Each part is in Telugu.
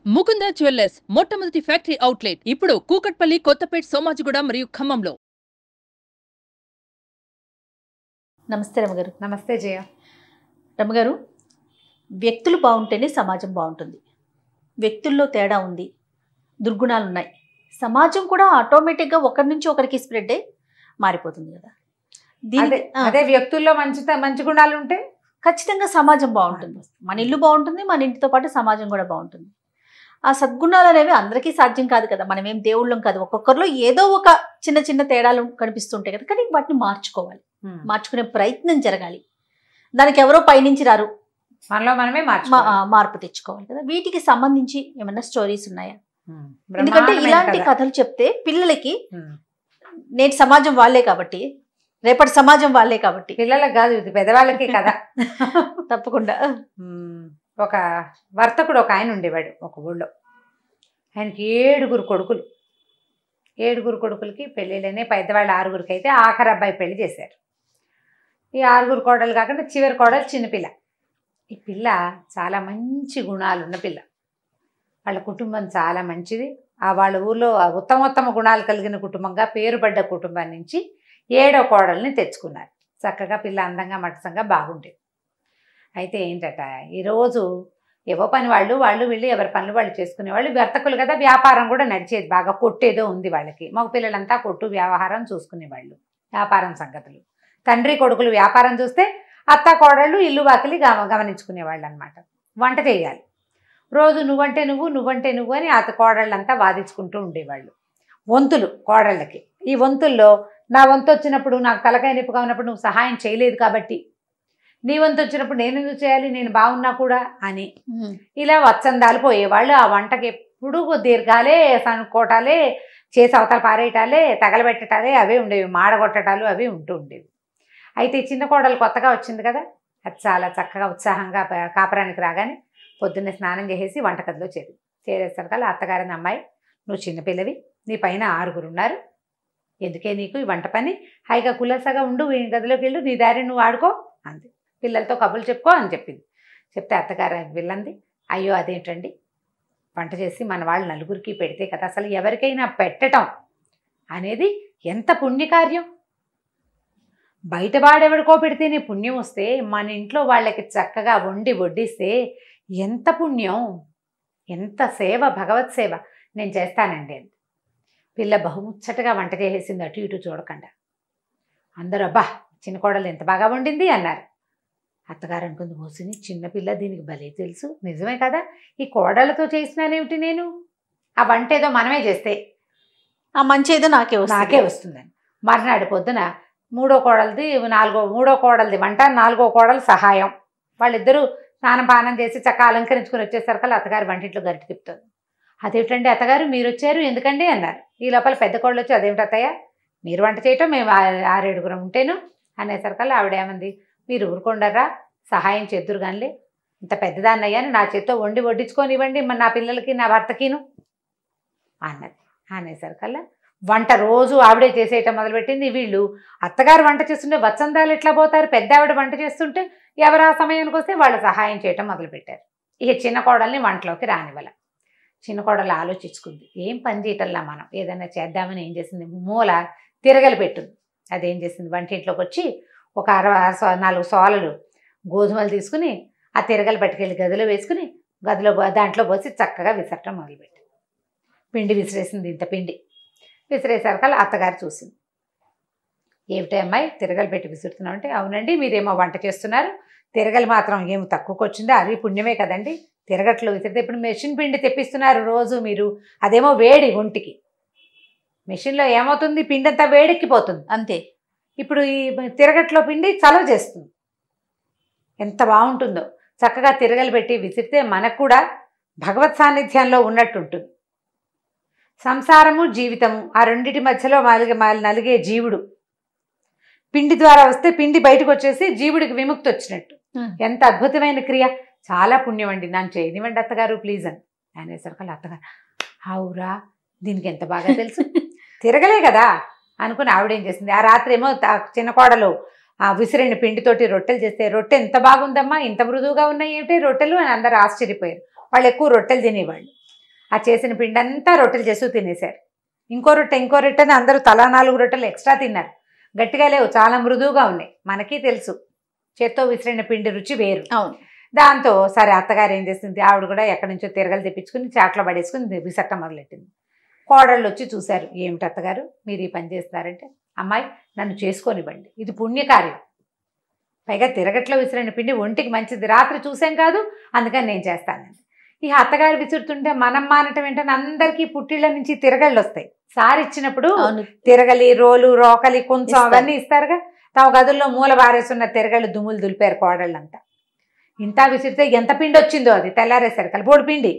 ముకుంద జ్యువెల్లర్స్ మొట్టమొదటి ఫ్యాక్టరీ అవుట్లెట్ ఇప్పుడు కూకట్పల్లి, కొత్తపేట్, సోమాజిగూడ మరియు ఖమ్మంలో. నమస్తే రమగారు. నమస్తే జయ. రమగారు, వ్యక్తులు బాగుంటేనే సమాజం బాగుంటుంది. వ్యక్తుల్లో తేడా ఉంది, దుర్గుణాలు ఉన్నాయి, సమాజం కూడా ఆటోమేటిక్గా ఒకరి నుంచి ఒకరికి స్ప్రెడ్ అయ్యి మారిపోతుంది కదా. అదే వ్యక్తుల్లో మంచి గుణాలు ఉంటే ఖచ్చితంగా సమాజం బాగుంటుంది. మన ఇల్లు బాగుంటుంది, మన ఇంటితో పాటు సమాజం కూడా బాగుంటుంది. ఆ సద్గుణాలు అనేవి అందరికీ సాధ్యం కాదు కదా. మనం ఏం దేవుళ్ళం కాదు. ఒక్కొక్కరిలో ఏదో ఒక చిన్న చిన్న తేడాలు కనిపిస్తుంటాయి కదా. కానీ వాటిని మార్చుకోవాలి, మార్చుకునే ప్రయత్నం జరగాలి. దానికి ఎవరో పైనుంచి రారు, మనలో మనమే మార్పు తెచ్చుకోవాలి కదా. వీటికి సంబంధించి ఏమైనా స్టోరీస్ ఉన్నాయా? ఎందుకంటే ఇలాంటి కథలు చెప్తే పిల్లలకి నేటి సమాజం వాళ్ళే కాబట్టి, రేపటి సమాజం వాళ్ళే కాబట్టి, పిల్లలకు కాదు ఇది పెద్దవాళ్ళకి కదా. తప్పకుండా. ఒక వర్తకుడు ఒక ఆయన ఉండేవాడు ఒక ఊళ్ళో. ఆయనకి 7 కొడుకులు. 7 కొడుకులకి పెళ్ళిళ్ళనే. పెద్దవాళ్ళు 6 అయితే ఆఖరి అబ్బాయి పెళ్లి చేశారు. ఈ 6 కోడలు కాకుండా చివరి కోడలు చిన్నపిల్ల. ఈ పిల్ల చాలా మంచి గుణాలు ఉన్న పిల్ల. వాళ్ళ కుటుంబం చాలా మంచిది. వాళ్ళ ఊర్లో ఉత్తమోత్తమ గుణాలు కలిగిన కుటుంబంగా పేరుపడ్డ కుటుంబం నుంచి 7వ కోడల్ని తెచ్చుకున్నారు. చక్కగా పిల్ల అందంగా మట్టసంగా బాగుండేది. అయితే ఏంటట, ఈరోజు ఏవో పని వాళ్ళు వీళ్ళు ఎవరి పనులు వాళ్ళు చేసుకునేవాళ్ళు. వర్తకులు కదా, వ్యాపారం కూడా నడిచేది బాగా. కొట్టేదో ఉంది వాళ్ళకి. మగ పిల్లలంతా కొట్టు వ్యవహారం చూసుకునేవాళ్ళు, వ్యాపారం సంగతులు. తండ్రి కొడుకులు వ్యాపారం చూస్తే అత్త కోడళ్ళు ఇల్లు వాకిలి గమనించుకునేవాళ్ళు అనమాట. వంట చేయాలి రోజు. నువ్వంటే నువ్వు అని అత్త కోడళ్ళంతా వాదించుకుంటూ ఉండేవాళ్ళు. వంతులు కోడళ్ళకి. ఈ వంతుల్లో నా వంతు వచ్చినప్పుడు, నాకు తలకాయ నొప్పిగా ఉన్నప్పుడు నువ్వు సహాయం చేయలేదు కాబట్టి, నీ వంతు వచ్చినప్పుడు నేను ఎందుకు చేయాలి, నేను బాగున్నా కూడా అని ఇలా వచ్చందాలు పోయేవాళ్ళు. ఆ వంటకి ఎప్పుడు దీర్ఘాలే, సనుకోటాలే, చేసి అవతల పారేయటాలే, తగలబెట్టటాలే అవే ఉండేవి. మాడగొట్టటాలు అవి ఉంటూ ఉండేవి. అయితే చిన్న కోడలు కొత్తగా వచ్చింది కదా, అది చాలా చక్కగా ఉత్సాహంగా కాపురానికి రాగానే పొద్దున్నే స్నానం చేసేసి వంటగదిలో చేరేసరికల్లా అత్తగారిని, అమ్మాయి నువ్వు చిన్నపిల్లవి, నీ పైన 6 ఉన్నారు, ఎందుకే నీకు ఈ వంట పని, హాయిగా కులాసాగా ఉండు, ఈ గదిలోకి వెళ్ళు, నీ దారి నువ్వు ఆడుకో అంది. పిల్లలతో కబుర్లు చెప్పుకో అని చెప్పింది. చెప్తే అత్తగారు వెళ్ళంది, అయ్యో అదేంటండి, వంట చేసి మన వాళ్ళు 4కి పెడితే కదా, అసలు ఎవరికైనా పెట్టడం అనేది ఎంత పుణ్యకార్యం. బయట వాడెవడికో పెడితేనే పుణ్యం వస్తే, మన ఇంట్లో వాళ్ళకి చక్కగా వండి వడ్డిస్తే ఎంత పుణ్యం, ఎంత సేవ, భగవత్ సేవ. నేను చేస్తానండి అంది. పిల్ల బహుముచ్చటగా వంట చేసేసింది, అటు ఇటు చూడకుండా. అందరూ అబ్బా చిన్న కోడలు ఎంత బాగా వండింది అన్నారు. అత్తగారు అనుకుంది, మోసిని చిన్నపిల్ల, దీనికి భలే తెలుసు, నిజమే కదా, ఈ కోడలతో చేసినానేమిటి నేను, ఆ వంట ఏదో మనమే చేస్తే ఆ మంచి ఏదో నాకే వస్తుందని. మర్నాడు పొద్దున మూడో కోడలది వంట, 4వ కోడలు సహాయం. వాళ్ళిద్దరూ స్నానం పానం చేసి చక్కగా అలంకరించుకుని వచ్చేసరికి అత్తగారు వంటింట్లో గరిటె తిప్పుతుంది. అదేమిటండి అత్తగారు మీరు వచ్చారు, ఎందుకండి అన్నారు. ఈ లోపల పెద్ద కోడలు వచ్చి, అదేమిటి అత్తయ్య మీరు వంట చేయటం, మేము 6-7 ఉంటేను అనేసరికల్లా ఆవిడేమంది, మీరు ఊరుకొండరా, సహాయం చేద్దురు కానీ, ఇంత పెద్దదాన్నయ్యాను, నా చేత్తో వడ్డించుకొని మరి నా పిల్లలకి నా భర్తకిను అన్నది. అనేసరికల్లా వంట రోజు ఆవిడే చేసేయటం మొదలుపెట్టింది. వీళ్ళు అత్తగారు వంట చేస్తుంటే వత్సందాలు ఎట్లా పోతారు, పెద్ద ఆవిడ వంట చేస్తుంటే ఎవరు ఆ సమయానికి వస్తే వాళ్ళు సహాయం చేయటం మొదలుపెట్టారు. ఇక చిన్న కోడల్ని వంటలోకి రానివ్వాల. చిన్న కోడలు ఆలోచించుకుంది, ఏం పని చేయటంలా మనం ఏదైనా చేద్దామని ఏం చేసింది, మూల తిరగలి పెట్టుంది. అదేం చేసింది, వంటింట్లోకి వచ్చి ఒక 4 సోలలు గోధుమలు తీసుకుని ఆ తిరగలు పట్టుకెళ్ళి గదిలో వేసుకుని దాంట్లో పోసి చక్కగా విసరటం మొదలుపెట్టింది. పిండి విసిరేసింది, ఇంత పిండి విసిరేసరికల్లా అత్తగారు చూసింది. ఏమిటి అమ్మాయి తిరగలు పెట్టి విసురుతున్నావు అంటే, అవునండి మీరేమో వంట చేస్తున్నారు, తిరగలు మాత్రం ఏమి తక్కువకి వచ్చిందో, అది పుణ్యమే కదండి, తిరగట్లు విసిరితే. ఇప్పుడు మెషిన్ పిండి తెప్పిస్తున్నారు రోజు మీరు, అదేమో వేడి ఒంటికి. మెషిన్లో ఏమవుతుంది, పిండి అంతా వేడెక్కిపోతుంది అంతే. ఇప్పుడు ఈ తిరగట్లో పిండి చలవ చేస్తుంది. ఎంత బాగుంటుందో, చక్కగా తిరగలు పెట్టి విసిరితే మనకు కూడా భగవత్ సాన్నిధ్యంలో ఉన్నట్టుంటుంది. సంసారము జీవితము ఆ రెండిటి మధ్యలో నలిగే జీవుడు పిండి ద్వారా వస్తే పిండి బయటకు వచ్చేసి జీవుడికి విముక్తి వచ్చినట్టు. ఎంత అద్భుతమైన క్రియ, చాలా పుణ్యం అండి, నన్ను చేయనివ్వండి అత్తగారు ప్లీజ్ అని అనేసరికి అత్తగారు, అవురా దీనికి ఎంత బాగా తెలుసు, తిరగలే కదా అనుకుని ఆవిడేం చేసింది, ఆ రాత్రి ఏమో చిన్న కోడలు ఆ విసిరిన పిండితోటి రొట్టెలు చేస్తే, రొట్టె ఎంత బాగుందమ్మా, ఇంత మృదువుగా ఉన్నాయి ఏమిటి రొట్టెలు అని అందరూ ఆశ్చర్యపోయారు. వాళ్ళు ఎక్కువ రొట్టెలు తినేవాళ్ళు. ఆ చేసిన పిండి అంతా రొట్టెలు చేస్తూ తినేశారు. ఇంకో రొట్టె అని అందరూ తలా 4 రొట్టెలు ఎక్స్ట్రా తిన్నారు. గట్టిగా లేవు, చాలా మృదువుగా ఉన్నాయి. మనకి తెలుసు చేత్తో విసిరిన పిండి రుచి వేరు. అవును. దాంతో సరే అత్తగారు ఏం చేసింది, ఆవిడ కూడా ఎక్కడి నుంచో తిరగలు తెప్పించుకుని చాట్లో పడేసుకుని విసరటం మొదలెట్టింది. కోడళ్ళు వచ్చి చూశారు, ఏమిటి అత్తగారు మీరు ఈ పని చేస్తున్నారంటే, అమ్మాయి నన్ను చేసుకోనివ్వండి, ఇది పుణ్యకార్యం, పైగా తిరగట్లో విసిరిన పిండి ఒంటికి మంచిది, రాత్రి చూసాం కాదు అందుకని నేను చేస్తానండి. ఈ అత్తగారు విసురుతుంటే మనం మానటం ఏంటని అందరికీ పుట్టిళ్ళ నుంచి తిరగళ్ళు వస్తాయి. సారి ఇచ్చినప్పుడు తిరగలి, రోలు, రోకలి, కొంచెం అవన్నీ ఇస్తారుగా. తమ గదుల్లో మూల బారేసున్న తిరగళ్ళు దుమ్ములు దులిపారు కోడళ్ళంతా. ఇంత విసిరితే ఎంత పిండి వచ్చిందో అది తెల్లారేసరికి కలిపోడు పిండి.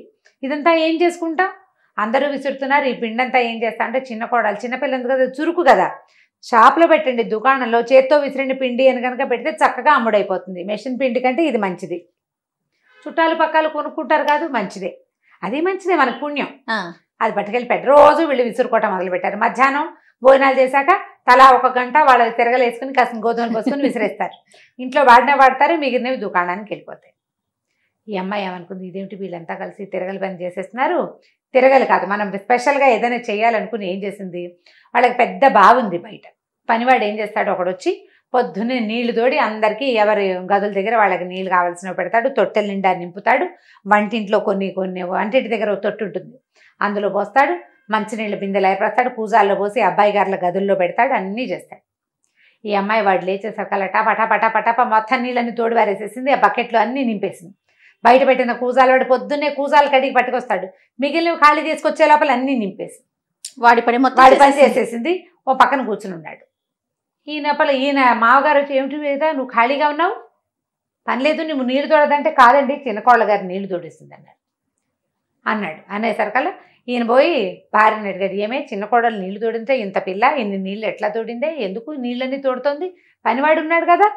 ఇదంతా ఏం చేసుకుంటాం, అందరూ విసురుతున్నారు. ఈ పిండి అంతా ఏం చేస్తా అంటే చిన్న కోడలు, చిన్నపిల్లంది కదా, చురుకు కదా, షాప్లో పెట్టండి, దుకాణంలో చేత్తో విసిరిన పిండి అని కనుక పెడితే చక్కగా అమ్ముడైపోతుంది. మెషిన్ పిండి కంటే ఇది మంచిది. చుట్టాలు పక్కాలు కొనుక్కుంటారు కాదు, మంచిదే, అది మంచిదే, మనకు పుణ్యం. అది పట్టుకెళ్ళి పెట్టి రోజు వీళ్ళు విసురుకోవటం మొదలుపెట్టారు. మధ్యాహ్నం భోజనాలు చేశాక తలా 1 గంట వాళ్ళ తిరగలు వేసుకుని కాసిన గోధుమలు పోసుకొని విసిరేస్తారు. ఇంట్లో వాడతారు, మిగిలినవి దుకాణానికి వెళ్ళిపోతాయి. ఈ అమ్మాయి ఏమనుకుంది, ఇదేమిటి వీళ్ళంతా కలిసి తిరగలు పని చేసేస్తున్నారు. తిరగలు కాదు, మనం స్పెషల్గా ఏదైనా చేయాలనుకుని ఏం చేసింది, వాళ్ళకి పెద్ద బావి ఉంది బయట. పనివాడు ఏం చేస్తాడు, ఒకడొచ్చి పొద్దున్నే నీళ్లు తోడి అందరికీ ఎవరి గదుల దగ్గర వాళ్ళకి నీళ్ళు కావాల్సినవి పెడతాడు, తొట్టెల నిండా నింపుతాడు. వంటింట్లో కొన్ని వంటింటి దగ్గర ఒక తొట్టు ఉంటుంది, అందులో పోస్తాడు. మంచినీళ్ళ బిందెలు ఏర్పడతాడు, పూజాల్లో పోసి అబ్బాయి గారుల గదుల్లో పెడతాడు, అన్నీ చేస్తాడు. ఈ అమ్మాయి వాడు లేచేసరికల్లా పటాపట మొత్తం నీళ్ళని తోడు వారేసేసింది. ఆ బకెట్లు అన్నీ నింపేసింది. బయట పెట్టిన కూజాలు వాడు పొద్దున్నే కూజాలు కడిగి పట్టుకొస్తాడు, మిగిలినవి ఖాళీ తీసుకొచ్చే లోపల అన్నీ నింపేసి వాడి పని చేసేసింది. ఓ పక్కన కూర్చుని ఉన్నాడు. ఈయన మావగారు వచ్చి, ఏమిటి లేదా నువ్వు ఖాళీగా ఉన్నావు, పని లేదు, నువ్వు నీళ్లు తోడదంటే, కాదండి చిన్నకోళ్ళ గారు నీళ్లు తోడేసింది అన్నాడు. అనేసరికల్లా ఈయన పోయి భార్యని అడిగాడు, ఏమే చిన్న కోడలు నీళ్లు తోడిందే, ఇంత పిల్ల ఇన్ని నీళ్ళు ఎట్లా తోడిందే, ఎందుకు నీళ్ళన్నీ తోడుతోంది, పనివాడు ఉన్నాడు కదా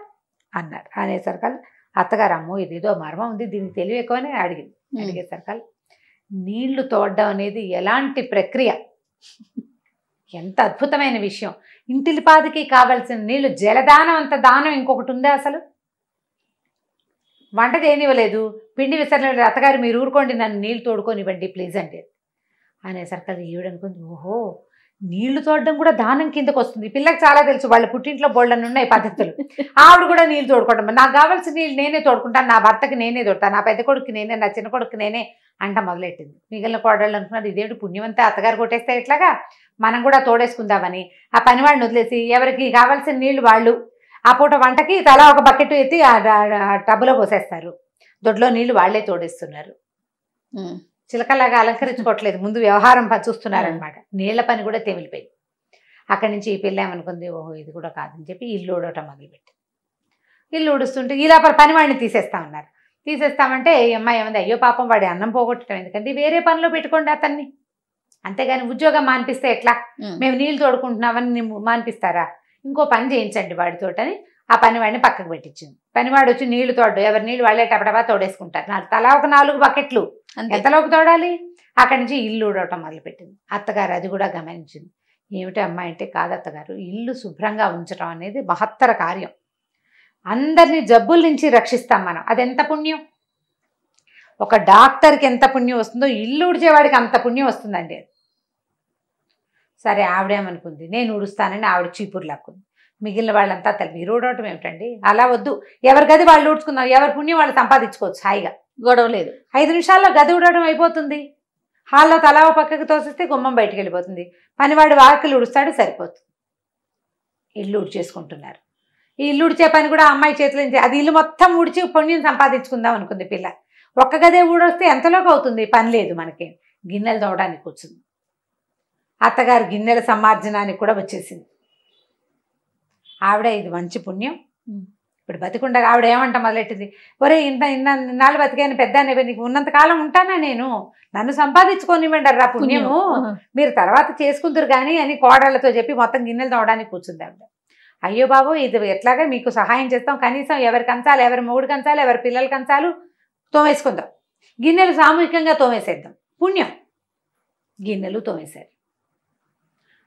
అన్నాడు. అనేసరికల్లా అత్తగారు, అమ్మో ఇదేదో మర్మం ఉంది, దీనికి తెలివి ఎక్కువని అడిగింది. అడిగేసరికల్లా నీళ్లు తోడడం అనేది ఎలాంటి ప్రక్రియ, ఎంత అద్భుతమైన విషయం. ఇంటిలిపాదికి కావాల్సిన నీళ్లు, జలదానం అంత దానం ఇంకొకటి ఉందా అసలు? వంట చేయనివ్వలేదు, పిండి విసరలేదు, అత్తగారు మీరు ఊరుకోండి, నన్ను నీళ్ళు తోడుకొనివ్వండి ప్లీజ్ అంటే. అనేసరికి ఈవిడనుకుంది, ఓహో నీళ్లు తోడడం కూడా దానం కిందకు వస్తుంది. పిల్లకి చాలా తెలుసు, వాళ్ళ పుట్టింట్లో బోళ్ళని ఉన్నాయి పద్ధతులు. ఆవిడ కూడా నీళ్ళు తోడుకోవడం, నాకు కావాల్సిన నీళ్ళు నేనే తోడుకుంటాను, నా భర్తకి నేనే తోడతాను, నా పెద్ద కొడుకు నేనే, నా చిన్న కొడుకు నేనే అంట మొదలెట్టింది. మిగిలిన కోడళ్ళు అనుకున్నారు, ఇదేమిటి పుణ్యమంతా అత్తగారు కొట్టేస్తే ఎట్లాగా, మనం కూడా తోడేసుకుందామని ఆ పనివాడిని వదిలేసి ఎవరికి కావాల్సిన నీళ్లు వాళ్ళు ఆ పూట వంటకి తలా ఒక బకెట్ ఎత్తి ఆ టబ్బులో పోసేస్తారు. దొడ్లో నీళ్లు వాళ్లే తోడేస్తున్నారు. చిలకలాగా అలంకరించుకోవట్లేదు, ముందు వ్యవహారం చూస్తున్నారనమాట. నీళ్ల పని కూడా తెమిలిపోయింది. అక్కడి నుంచి ఈ పిల్ల ఏమనుకుంది, ఓహో ఇది కూడా కాదని చెప్పి ఇల్లు ఊడటం మొదలుపెట్టి, ఇల్లు ఊడుస్తుంటే ఈ లోపల పనివాడిని తీసేస్తామన్నారు. తీసేస్తామంటే ఈ అమ్మాయి ఏమంది, అయ్యో పాపం వాడి అన్నం పోగొట్టడం ఎందుకంటే వేరే పనిలో పెట్టుకోండి అతన్ని, అంతేగాని ఉద్యోగం మానిపిస్తే ఎట్లా, మేము నీళ్ళు తోడుకుంటున్నామని మానిపిస్తారా, ఇంకో పని చేయించండి వాడితోటని ఆ పనివాడిని పక్కకు పెట్టించింది. పనివాడు వచ్చి నీళ్లు తోడు, ఎవరి నీళ్ళు వాళ్ళే టపటపా తోడేసుకుంటారు. తలా ఒక 4 బకెట్లు ఎంతలోకి తోడాలి. అక్కడి నుంచి ఇల్లు ఊడవటం మొదలుపెట్టింది. అత్తగారు అది కూడా గమనించింది. ఏమిటి అమ్మాయి అంటే, కాదు అత్తగారు, ఇల్లు శుభ్రంగా ఉంచడం అనేది మహత్తర కార్యం, అందరినీ జబ్బుల నుంచి రక్షిస్తాం మనం, అదెంత పుణ్యం. ఒక డాక్టర్కి ఎంత పుణ్యం వస్తుందో ఇల్లు ఊడ్చేవాడికి అంత పుణ్యం వస్తుందండి. సరే ఆవిడేమనుకుంది, నేను ఊడుస్తానని ఆవిడ చీపురు లాక్కుంది. మిగిలిన వాళ్ళంతా మీరు ఊడవటం ఏమిటండి, అలా వద్దు, ఎవరి గది వాళ్ళు ఊడ్చుకుందాం, ఎవరి పుణ్యం వాళ్ళు సంపాదించుకోవచ్చు హాయిగా, గొడవ లేదు. 5 నిమిషాల్లో గది ఊడవడం అయిపోతుంది. హాల్లో తలా పక్కకి తోసిస్తే గుమ్మం బయటకు వెళ్ళిపోతుంది, పనివాడు వాకిలు ఊడుస్తాడు, సరిపోతుంది. ఇల్లు ఊడ్చేసుకుంటున్నారు. ఈ ఇల్లు ఊడ్చే పని కూడా అమ్మాయి చేతుల నుంచి, అది ఇల్లు మొత్తం ఊడ్చి పుణ్యం సంపాదించుకుందాం అనుకుంది పిల్ల. ఒక్క గదే ఊడొస్తే ఎంతలోకి అవుతుంది, పని లేదు మనకి. గిన్నెలు తోవడానికి కూర్చుంది. అత్తగారు గిన్నెల సమార్జనానికి కూడా వచ్చేసింది. ఆవిడ ఇది మంచి పుణ్యం, ఇప్పుడు బతికుండగా ఆవిడ ఏమంట మొదలెట్టింది, ఒరే ఇన్నాళ్ళు బతికాను పెద్ద నీకు ఉన్నంతకాలం ఉంటానా నేను, నన్ను సంపాదించుకోనివ్వండి రా పుణ్యము, మీరు తర్వాత చేసుకుందరు కానీ అని కోడళ్లతో చెప్పి మొత్తం గిన్నెలు తోవడానికి కూర్చుంది ఆవిడ. అయ్యో బాబు ఇది ఎట్లాగా మీకు సహాయం చేస్తాం, కనీసం ఎవరి కంచాలు, ఎవరి మొగుడు కంచాలు, ఎవరి పిల్లల కంచాలు తోమేసుకుందాం, గిన్నెలు సామూహికంగా తోమేసేద్దాం, పుణ్యం. గిన్నెలు తోమేశారు.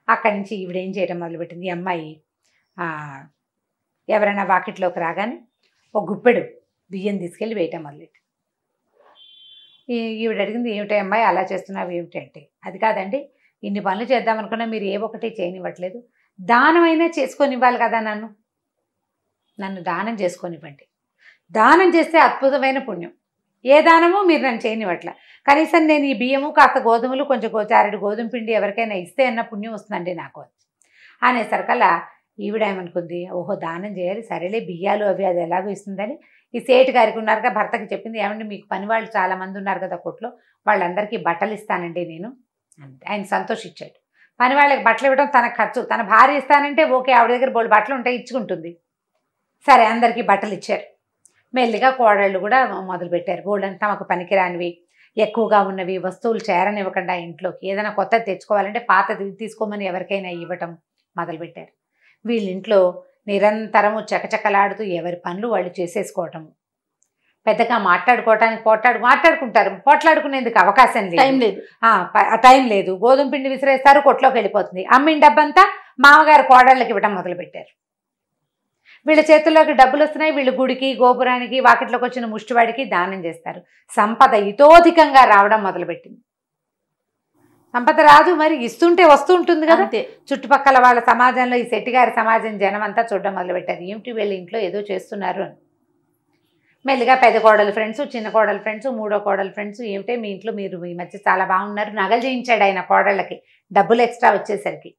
అక్కడి నుంచి ఈవిడేం చేయడం మొదలుపెట్టింది, ఈ అమ్మాయి ఎవరైనా వాకిట్లోకి రాగానే ఒక గుప్పెడు బియ్యం తీసుకెళ్ళి వేయటం మొదలెట్టి, ఈవిడ అడిగింది, ఏమిటి అమ్మాయి అలా చేస్తున్నావు ఏమిటి అంటే, అది కాదండి, ఇన్ని పనులు చేద్దామనుకున్నా మీరు ఏ ఒకటి చేయనివ్వట్లేదు, దానమైనా చేసుకొనివ్వాలి కదా, నన్ను దానం చేసుకొనివ్వండి, దానం చేస్తే అద్భుతమైన పుణ్యం, ఏ దానమో మీరు నన్ను చేయనివ్వట్ల, కనీసం నేను ఈ బియ్యము కాస్త గోధుమలు కొంచెం చారెడు గోధుమ పిండి ఎవరికైనా ఇస్తే అన్న పుణ్యం వస్తుందండి నాకు అనేసరికల్లా ఈవిడ ఏమనుకుంది, ఓహో దానం చేయాలి, సరేలే బియ్యాలు అవి అది ఎలాగో ఇస్తుందని ఈ సేటు గారికి ఉన్నారుగా భర్తకి చెప్పింది, ఏమండి మీకు పని వాళ్ళు చాలామంది ఉన్నారు కదా కొట్లో, వాళ్ళందరికీ బట్టలు ఇస్తానండి నేను అంతే. ఆయన సంతోషించాడు. పని వాళ్ళకి బట్టలు ఇవ్వడం తన ఖర్చు, తన భార్య ఇస్తానంటే ఓకే, ఆవిడ దగ్గర బోళ్ళు బట్టలు ఉంటాయి ఇచ్చుకుంటుంది. సరే అందరికీ బట్టలు ఇచ్చారు. మెల్లిగా కోడళ్ళు కూడా మొదలుపెట్టారు, బోళ్ళని తమకు పనికిరానివి ఎక్కువగా ఉన్నవి వస్తువులు చేరనివ్వకుండా ఇంట్లోకి ఏదైనా కొత్తది తెచ్చుకోవాలంటే పాతది తీసుకోమని ఎవరికైనా ఇవ్వటం మొదలుపెట్టారు. వీళ్ళింట్లో నిరంతరము చకచకలాడుతూ ఎవరి పనులు వాళ్ళు చేసేసుకోవటం, పెద్దగా మాట్లాడుకుంటారు, పోట్లాడుకునేందుకు అవకాశం లేదు, టైం లేదు. గోధుమ పిండి విసిరేస్తారు, కొట్లోకి వెళ్ళిపోతుంది. అమ్మిన డబ్బంతా మామగారు కోడళ్ళకి ఇవ్వటం మొదలుపెట్టారు. వీళ్ళ చేతుల్లోకి డబ్బులు వస్తున్నాయి, వీళ్ళు గుడికి గోపురానికి వాకిట్లోకి వచ్చిన ముష్టివాడికి దానం చేస్తారు. సంపద ఇతోధికంగా రావడం మొదలుపెట్టింది. సంపద రాదు, మరి ఇస్తుంటే వస్తూ ఉంటుంది కదా. చుట్టుపక్కల వాళ్ళ సమాజంలో ఈ శెట్టిగారి సమాజం జనం అంతా చూడడం మొదలుపెట్టారు, ఏమిటి వీళ్ళ ఇంట్లో ఏదో చేస్తున్నారు అని. మెల్లిగా పెద్ద కోడలు ఫ్రెండ్స్, చిన్న కోడలు ఫ్రెండ్స్, మూడో కోడలు ఫ్రెండ్స్, ఏమిటే మీ ఇంట్లో మీరు ఈ మధ్య చాలా బాగున్నారు, నగలు చేయించాడు ఆయన కోడళ్ళకి, డబ్బులు ఎక్స్ట్రా వచ్చేసరికి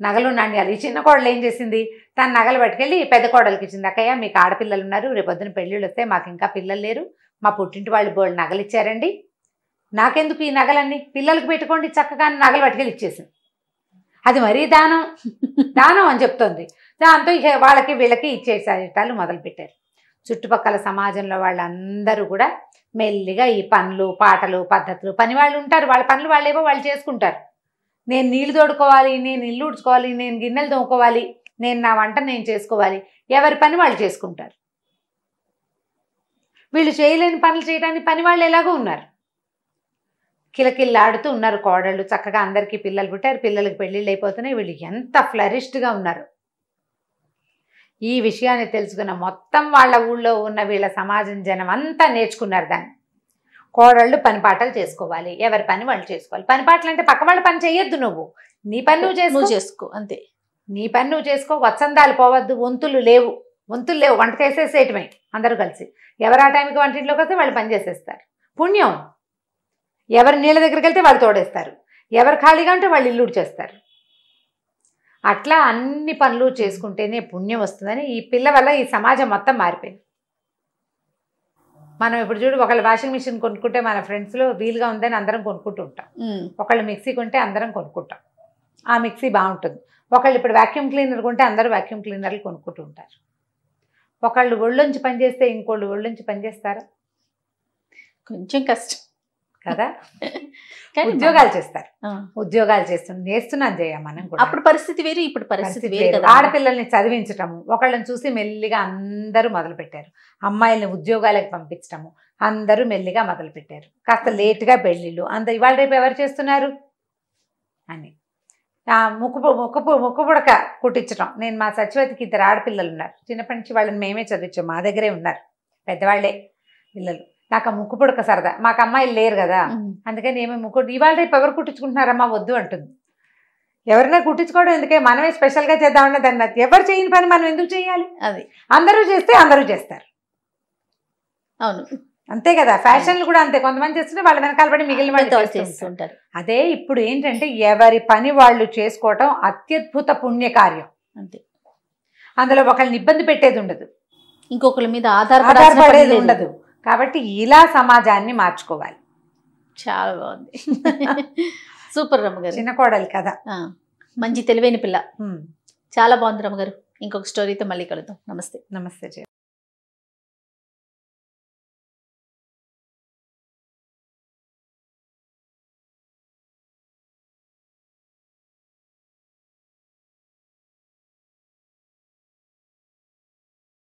నగలు నాణ్యాలు. ఈ చిన్న కోడలు ఏం చేసింది, తన నగలు పట్టుకెళ్ళి పెద్ద కోడలికి ఇచ్చింది, అక్కయ్య మీకు ఆడపిల్లలు ఉన్నారు, రేపొద్దున పెళ్ళిళ్ళు వస్తే మాకు ఇంకా పిల్లలు లేరు, మా పుట్టింటి వాళ్ళు బోళ్ళు నగలు ఇచ్చారండి, నాకెందుకు ఈ నగలన్నీ, పిల్లలకి పెట్టుకోండి చక్కగా నగలు పట్టుకెళ్ళి ఇచ్చేసింది. అది మరీ దానం అని చెప్తోంది. దాంతో వాళ్ళకి వీళ్ళకి ఇచ్చేసాటాలు మొదలుపెట్టారు. చుట్టుపక్కల సమాజంలో వాళ్ళందరూ కూడా మెల్లిగా ఈ పనులు పాటలు పద్ధతులు, పని వాళ్ళు ఉంటారు, వాళ్ళ పనులు వాళ్ళేవో వాళ్ళు చేసుకుంటారు. నేను నీళ్లు తోడుకోవాలి, నేను ఇల్లు ఉడుచుకోవాలి, నేను గిన్నెలు తోముకోవాలి, నేను నా వంట నేను చేసుకోవాలి, ఎవరి పని వాళ్ళు చేసుకుంటారు. వీళ్ళు చేయలేని పనులు చేయడానికి పని వాళ్ళు ఎలాగో ఉన్నారు. కిలకిల్లాడుతూ ఉన్నారు కోడళ్ళు, చక్కగా అందరికీ పిల్లలు పుట్టారు, పిల్లలకి పెళ్ళిళ్ళు అయిపోతున్నాయి, వీళ్ళు ఎంత ఫ్లరిష్డ్గా ఉన్నారు. ఈ విషయాన్ని తెలుసుకున్న మొత్తం వాళ్ళ ఊళ్ళో ఉన్న వీళ్ళ సమాజం జనం అంతా నేర్చుకున్నారు దాన్ని. కోడళ్ళు పని పాటలు చేసుకోవాలి, ఎవరి పని వాళ్ళు చేసుకోవాలి. పని పాటలు అంటే పక్క వాళ్ళ పని చేయొద్దు, నువ్వు నీ పని నువ్వు చేసుకో అంతే, నీ పని నువ్వు చేసుకో. వత్సందాలు పోవద్దు, వంతులు లేవు, వంట చేసేసేయటమే అందరూ కలిసి. ఎవరు ఆ టైంకి వంటింట్లోకి వస్తే వాళ్ళు పని చేసేస్తారు, పుణ్యం. ఎవరు నీళ్ళ దగ్గరికి వెళ్తే వాళ్ళు తోడేస్తారు, ఎవరు ఖాళీగా ఉంటే వాళ్ళు ఇల్లు చేస్తారు. అట్లా అన్ని పనులు చేసుకుంటేనే పుణ్యం వస్తుందని ఈ పిల్ల వల్ల ఈ సమాజం మొత్తం మారిపోయింది. మనం ఇప్పుడు చూడు, ఒకళ్ళు వాషింగ్ మిషన్ కొనుక్కుంటే మన ఫ్రెండ్స్లో వీలుగా ఉందని అందరం కొనుక్కుంటూ ఉంటాం, ఒకళ్ళు మిక్సీ కొంటే అందరం కొనుక్కుంటాం, ఆ మిక్సీ బాగుంటుంది. ఒకళ్ళు ఇప్పుడు వాక్యూమ్ క్లీనర్ కొంటే అందరూ వాక్యూమ్ క్లీనర్లు కొనుక్కుంటూ ఉంటారు. ఒకళ్ళు ఒళ్ళొంచి పనిచేస్తే ఇంకోళ్ళు ఒళ్ళొంచి పనిచేస్తారా? కొంచెం కష్టం కదా. ఉద్యోగాలు చేస్తారు, ఉద్యోగాలు చేస్తున్నాను జయ మనం కూడా. అప్పుడు పరిస్థితి వేరు, ఇప్పుడు పరిస్థితి వేరు. ఆడపిల్లల్ని చదివించటము, ఒకళ్ళని చూసి మెల్లిగా అందరూ మొదలుపెట్టారు. అమ్మాయిల్ని ఉద్యోగాలకు పంపించటము అందరూ మెల్లిగా మొదలుపెట్టారు. కాస్త లేటుగా పెళ్ళిళ్ళు, ఇవాళ రేపు ఎవరు చేస్తున్నారు అని. ముక్కు పుడక కుట్టించడం. నేను మా సచివతికి 2 ఆడపిల్లలు ఉన్నారు, చిన్నప్పటి నుంచి వాళ్ళని మేమే చదివించాం, మా దగ్గరే ఉన్నారు, పెద్దవాళ్లే పిల్లలు. నాకు ఆ ముక్కు పుడక సరదా, మాకు అమ్మాయిలు లేరు కదా, అందుకని ఏమో ఇవాళ రేపు ఎవరు కుట్టించుకుంటున్నారమ్మా వద్దు అంటుంది. ఎవరైనా కుట్టించుకోవడం ఎందుకే, మనమే స్పెషల్గా చేద్దామన్నా దాన్ని, ఎవరు చేయని పని మనం ఎందుకు చేయాలి? అది అందరూ చేస్తే అందరూ చేస్తారు. అవును, అంతే కదా. ఫ్యాషన్లు కూడా అంతే, కొంతమంది చేస్తుంటే వాళ్ళ వెనకాల పడి మిగిలిన వాళ్ళు చేస్తుంటారు. అదే ఇప్పుడు ఏంటంటే ఎవరి పని వాళ్ళు చేసుకోవటం అత్యద్భుత పుణ్యకార్యం. అంతే, అందులో ఒకళ్ళని ఇబ్బంది పెట్టేది ఉండదు, ఇంకొకరి మీద ఆధారపడేది ఉండదు. కాబట్టి ఇలా సమాజాన్ని మార్చుకోవాలి. చాలా బాగుంది, సూపర్ రమ్మగారు. చిన్న కోడలు కదా, మంచి తెలివైన పిల్ల, చాలా బాగుంది రమ్మగారు. ఇంకొక స్టోరీతో మళ్ళీ కలుద్దాం. నమస్తే. నమస్తే.